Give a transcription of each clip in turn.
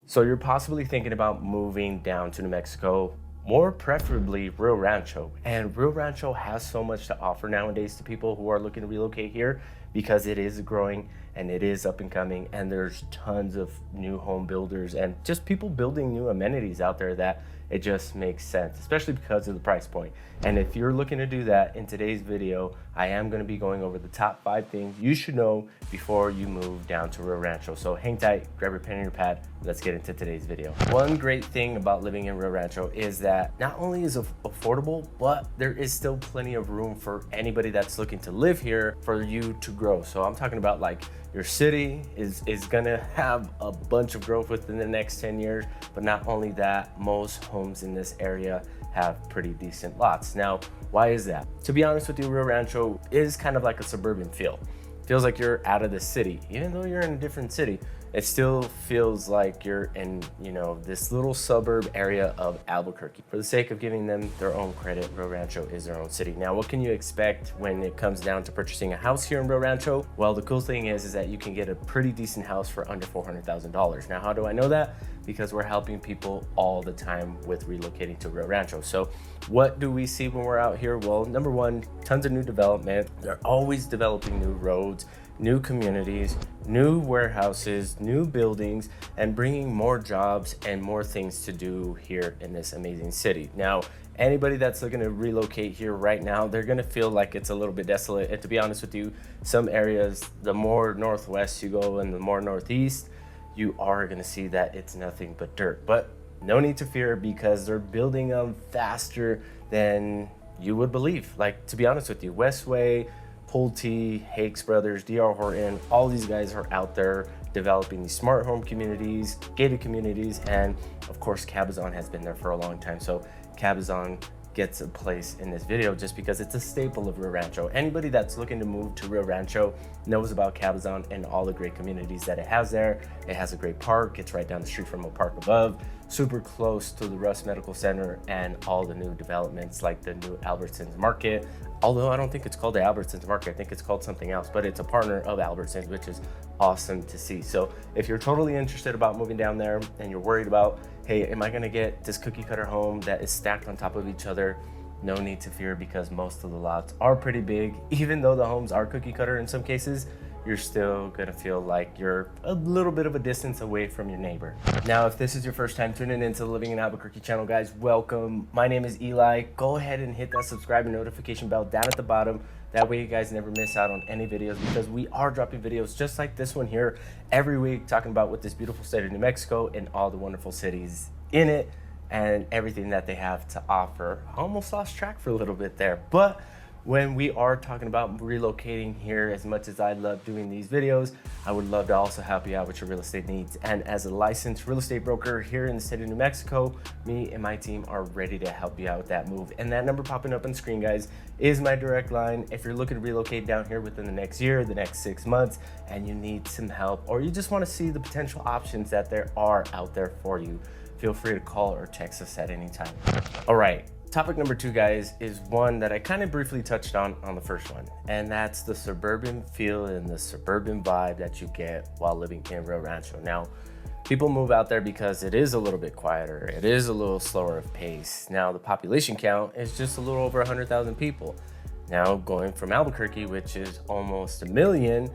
So you're possibly thinking about moving down to New Mexico, more preferably Rio Rancho. And Rio Rancho has so much to offer nowadays to people who are looking to relocate here because it is growing and it is up and coming, and there's tons of new home builders and just people building new amenities out there that it just makes sense, especially because of the price point. And if you're looking to do that, in today's video, I am going to be going over the top 5 things you should know before you move down to Rio Rancho. So hang tight, grab your pen and your pad, let's get into today's video. One great thing about living in Rio Rancho is that not only is it affordable, but there is still plenty of room for anybody that's looking to live here for you to grow. So I'm talking about like your city is gonna have a bunch of growth within the next 10 years, but not only that, most homes in this area have pretty decent lots. Now, why is that? To be honest with you, Rio Rancho is kind of like a suburban feel. Feels like you're out of the city. Even though you're in a different city, it still feels like you're in, this little suburb area of Albuquerque. For the sake of giving them their own credit, Rio Rancho is their own city. Now, what can you expect when it comes down to purchasing a house here in Rio Rancho? Well, the cool thing is that you can get a pretty decent house for under $400,000. Now, how do I know that? Because we're helping people all the time with relocating to Rio Rancho. So what do we see when we're out here? Well, number one, tons of new development. They're always developing new roads, new communities, new warehouses, new buildings, and bringing more jobs and more things to do here in this amazing city. Now, anybody that's looking to relocate here right now, they're gonna feel like it's a little bit desolate. And to be honest with you, some areas, the more northwest you go and the more northeast, you are gonna see that it's nothing but dirt. But no need to fear, because they're building them faster than you would believe. Like, to be honest with you, Westway, Pulte, Hakes Brothers, DR Horton, all these guys are out there developing these smart home communities, gated communities, and of course, Cabazon has been there for a long time. So Cabazon gets a place in this video just because it's a staple of Rio Rancho. Anybody that's looking to move to Rio Rancho knows about Cabazon and all the great communities that it has there. It has a great park. It's right down the street from a park above, super close to the Russ Medical Center and all the new developments like the new Albertsons Market. Although I don't think it's called the Albertsons Market, I think it's called something else, but it's a partner of Albertsons, which is awesome to see. So if you're totally interested about moving down there and you're worried about, hey, am I gonna get this cookie cutter home that is stacked on top of each other? No need to fear, because most of the lots are pretty big. Even though the homes are cookie cutter in some cases, you're still gonna feel like you're a little bit of a distance away from your neighbor. Now, if this is your first time tuning into the Living in Albuquerque channel, guys, welcome. My name is Eli. Go ahead and hit that subscribe and notification bell down at the bottom. That way you guys never miss out on any videos, because we are dropping videos just like this one here every week, talking about what this beautiful state of New Mexico and all the wonderful cities in it and everything that they have to offer. I almost lost track for a little bit there, but when we are talking about relocating here, as much as I love doing these videos, I would love to also help you out with your real estate needs. And as a licensed real estate broker here in the state of New Mexico, me and my team are ready to help you out with that move. And that number popping up on the screen, guys, is my direct line. If you're looking to relocate down here within the next year, the next 6 months, and you need some help, or you just want to see the potential options that there are out there for you, feel free to call or text us at any time. All right. Topic number 2, guys, is one that I kind of briefly touched on the first one, and that's the suburban feel and the suburban vibe that you get while living in Rio Rancho. Now, people move out there because it is a little bit quieter. It is a little slower of pace. Now, the population count is just a little over 100,000 people. Now, going from Albuquerque, which is almost 1 million,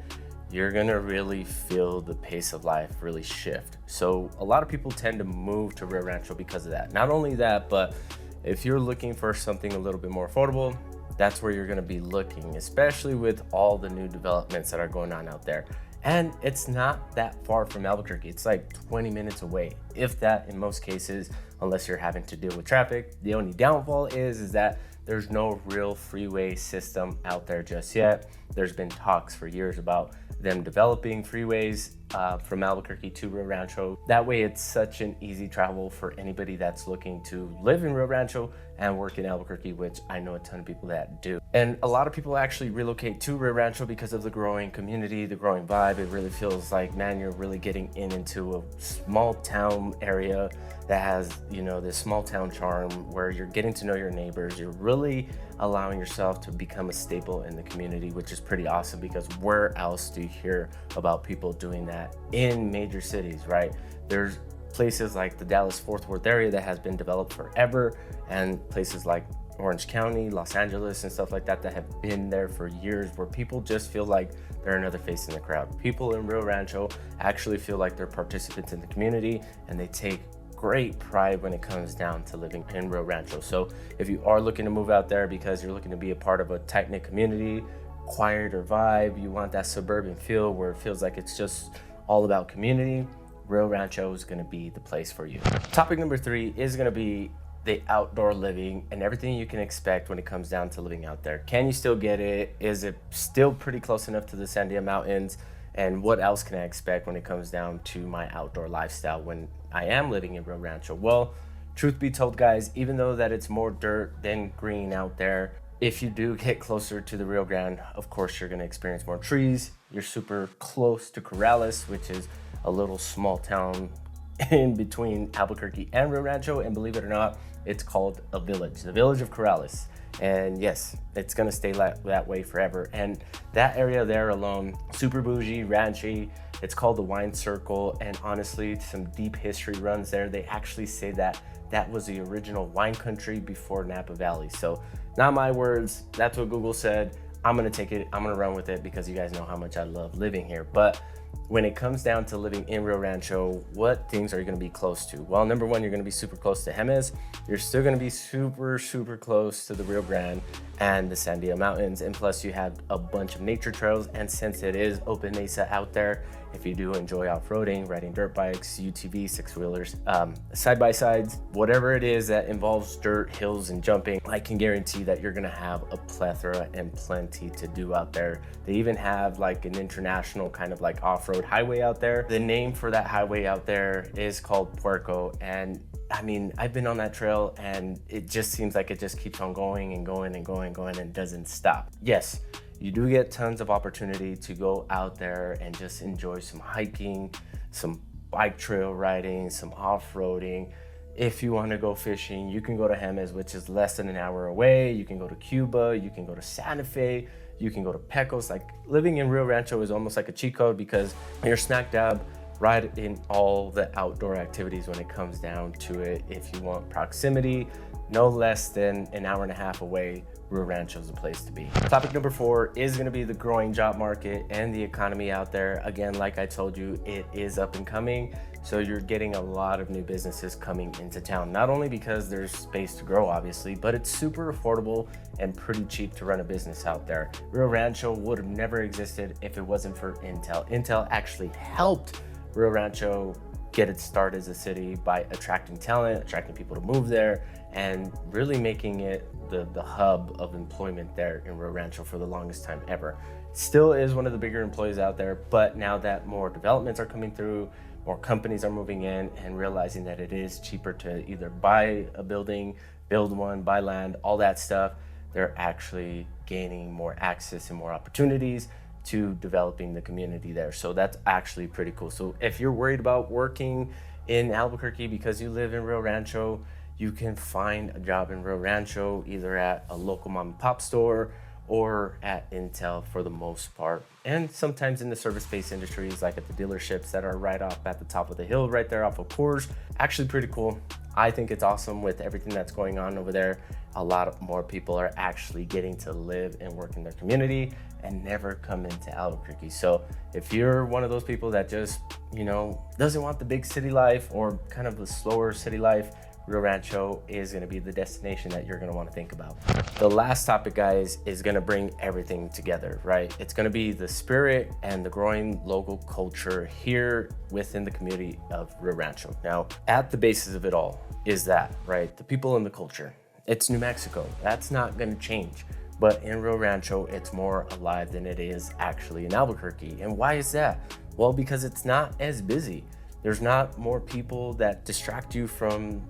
you're gonna really feel the pace of life really shift. So a lot of people tend to move to Rio Rancho because of that. Not only that, but if you're looking for something a little bit more affordable, that's where you're gonna be looking, especially with all the new developments that are going on out there. And it's not that far from Albuquerque. It's like 20 minutes away, if that, in most cases, unless you're having to deal with traffic. The only downfall is that there's no real freeway system out there just yet. There's been talks for years about them developing freeways from Albuquerque to Rio Rancho. That way it's such an easy travel for anybody that's looking to live in Rio Rancho and work in Albuquerque, which I know a ton of people that do. And a lot of people actually relocate to Rio Rancho because of the growing community, the growing vibe. It really feels like, man, you're really getting into a small town area that has, this small town charm where you're getting to know your neighbors. You're really allowing yourself to become a staple in the community, which is pretty awesome, because where else do you hear about people doing that in major cities, right? There's places like the Dallas Fort Worth area that has been developed forever, and places like Orange County, Los Angeles, and stuff like that that have been there for years, where people just feel like they're another face in the crowd. People in Rio Rancho actually feel like they're participants in the community, and they take great pride when it comes down to living in Rio Rancho. So if you are looking to move out there because you're looking to be a part of a tight-knit community, quieter vibe, you want that suburban feel where it feels like it's just all about community, Rio Rancho is going to be the place for you. Topic number 3 is going to be the outdoor living and everything you can expect when it comes down to living out there. Can you still get it? Is it still pretty close enough to the Sandia Mountains? And what else can I expect when it comes down to my outdoor lifestyle when I am living in Rio Rancho? Well, truth be told, guys, even though that it's more dirt than green out there, if you do get closer to the Rio Grande, of course, you're gonna experience more trees. You're super close to Corrales, which is a little small town in between Albuquerque and Rio Rancho, and believe it or not, it's called a village, the village of Corrales. And yes, it's gonna stay that way forever. And that area there alone, super bougie, ranchy, it's called the Wine Circle, and honestly, some deep history runs there. They actually say that that was the original wine country before Napa Valley. So not my words, that's what Google said. I'm gonna take it, I'm gonna run with it because you guys know how much I love living here. But when it comes down to living in Rio Rancho, what things are you gonna be close to? Well, number one, you're gonna be super close to Jemez. You're still gonna be super, super close to the Rio Grande and the Sandia Mountains. And plus you have a bunch of nature trails. And since it is open mesa out there, if you do enjoy off-roading, riding dirt bikes, UTVs, six-wheelers, side-by-sides, whatever it is that involves dirt, hills, and jumping, I can guarantee that you're gonna have a plethora and plenty to do out there. They even have like an international kind of like off-road highway out there. The name for that highway out there is called Puerco. And I mean, I've been on that trail and it just seems like it just keeps on going and going and going and going and doesn't stop. Yes, you do get tons of opportunity to go out there and just enjoy some hiking, some bike trail riding, some off-roading. If you want to go fishing, you can go to Jemez, which is less than an hour away. You can go to Cuba, you can go to Santa Fe, you can go to Pecos. Like living in Rio Rancho is almost like a cheat code because you're smack dab right in all the outdoor activities when it comes down to it. If you want proximity, no less than an hour and a half away, Rio Rancho is a place to be. Topic number 4 is going to be the growing job market and the economy out there. Again, like I told you, it is up and coming. So you're getting a lot of new businesses coming into town, not only because there's space to grow, obviously, but it's super affordable and pretty cheap to run a business out there. Rio Rancho would have never existed if it wasn't for Intel. Intel actually helped Rio Rancho get its start as a city by attracting talent, attracting people to move there, and really making it the hub of employment there in Rio Rancho for the longest time ever. Still is one of the bigger employees out there, but now that more developments are coming through, more companies are moving in and realizing that it is cheaper to either buy a building, build one, buy land, all that stuff, they're actually gaining more access and more opportunities to developing the community there. So that's actually pretty cool. So if you're worried about working in Albuquerque because you live in Rio Rancho, you can find a job in Rio Rancho either at a local mom and pop store or at Intel for the most part. And sometimes in the service-based industries, like at the dealerships that are right off at the top of the hill, right there off of Coors. Actually pretty cool. I think it's awesome with everything that's going on over there. A lot more people are actually getting to live and work in their community and never come into Albuquerque. So if you're one of those people that just, doesn't want the big city life or kind of the slower city life, Rio Rancho is going to be the destination that you're going to want to think about. The last topic, guys, is going to bring everything together, right? It's going to be the spirit and the growing local culture here within the community of Rio Rancho. Now, at the basis of it all is that, right? The people and the culture. It's New Mexico. That's not going to change. But in Rio Rancho, it's more alive than it is actually in Albuquerque. And why is that? Well, because it's not as busy. There's not more people that distract you from,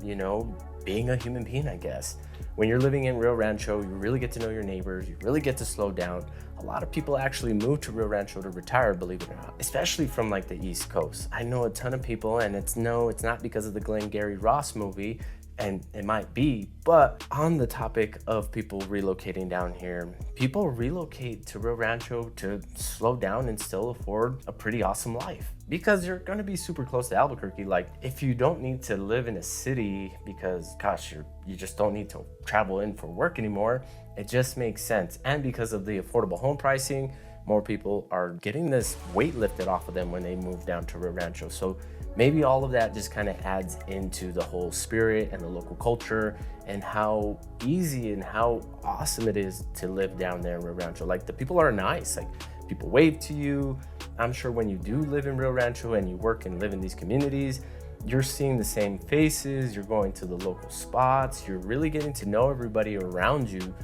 being a human being, I guess. When you're living in Rio Rancho, you really get to know your neighbors. You really get to slow down. A lot of people actually move to Rio Rancho to retire, believe it or not, especially from like the East Coast. I know a ton of people, and it's not because of the Glengarry Ross movie. and it might be. But on the topic of people relocating down here, people relocate to Rio Rancho to slow down and still afford a pretty awesome life because you're going to be super close to Albuquerque. Like, if you don't need to live in a city because gosh, you just don't need to travel in for work anymore, it just makes sense. And because of the affordable home pricing, more people are getting this weight lifted off of them when they move down to Rio Rancho. So maybe all of that just kind of adds into the whole spirit and the local culture and how easy and how awesome it is to live down there in Rio Rancho. Like, the people are nice, like people wave to you. I'm sure when you do live in Rio Rancho and you work and live in these communities, you're seeing the same faces, you're going to the local spots, you're really getting to know everybody around you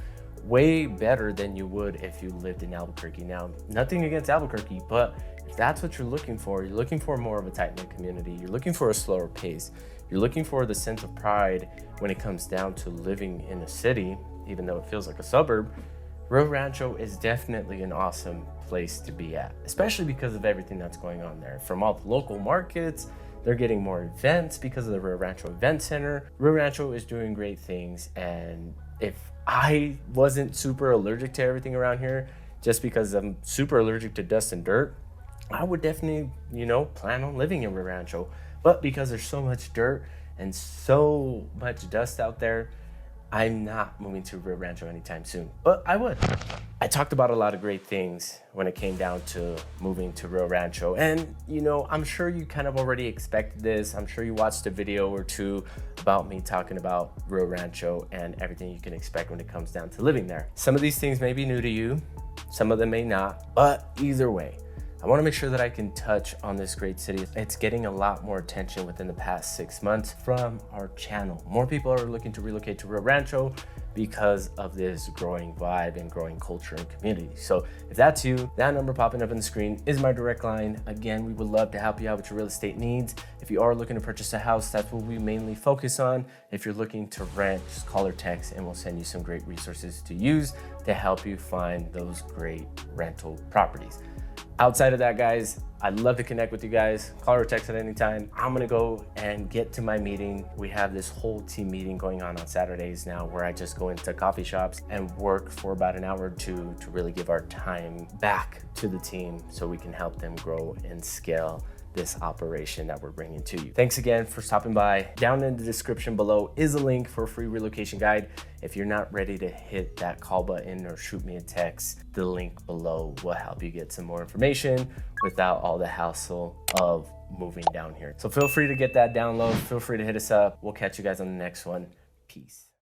way better than you would if you lived in Albuquerque. Now, nothing against Albuquerque, but if that's what you're looking for more of a tight-knit community, you're looking for a slower pace, you're looking for the sense of pride when it comes down to living in a city, even though it feels like a suburb, Rio Rancho is definitely an awesome place to be at, especially because of everything that's going on there. From all the local markets, they're getting more events because of the Rio Rancho Event Center. Rio Rancho is doing great things, and if I wasn't super allergic to everything around here, just because I'm super allergic to dust and dirt, I would definitely, plan on living in Rio Rancho. But because there's so much dirt and so much dust out there, I'm not moving to Rio Rancho anytime soon, but I would. I talked about a lot of great things when it came down to moving to Rio Rancho. And, I'm sure you kind of already expected this. I'm sure you watched a video or two about me talking about Rio Rancho and everything you can expect when it comes down to living there. Some of these things may be new to you, some of them may not, but either way, I want to make sure that I can touch on this great city. It's getting a lot more attention within the past 6 months from our channel. More people are looking to relocate to Rio Rancho because of this growing vibe and growing culture and community. So if that's you, that number popping up on the screen is my direct line. Again, we would love to help you out with your real estate needs. If you are looking to purchase a house, that's what we mainly focus on. If you're looking to rent, just call or text and we'll send you some great resources to use to help you find those great rental properties. Outside of that, guys, I'd love to connect with you guys. Call or text at any time. I'm gonna go and get to my meeting. We have this whole team meeting going on Saturdays now where I just go into coffee shops and work for about an hour or two to really give our time back to the team so we can help them grow and scale this operation that we're bringing to you. Thanks again for stopping by. Down in the description below is a link for a free relocation guide. If you're not ready to hit that call button or shoot me a text, the link below will help you get some more information without all the hassle of moving down here. So feel free to get that download. Feel free to hit us up. We'll catch you guys on the next one. Peace.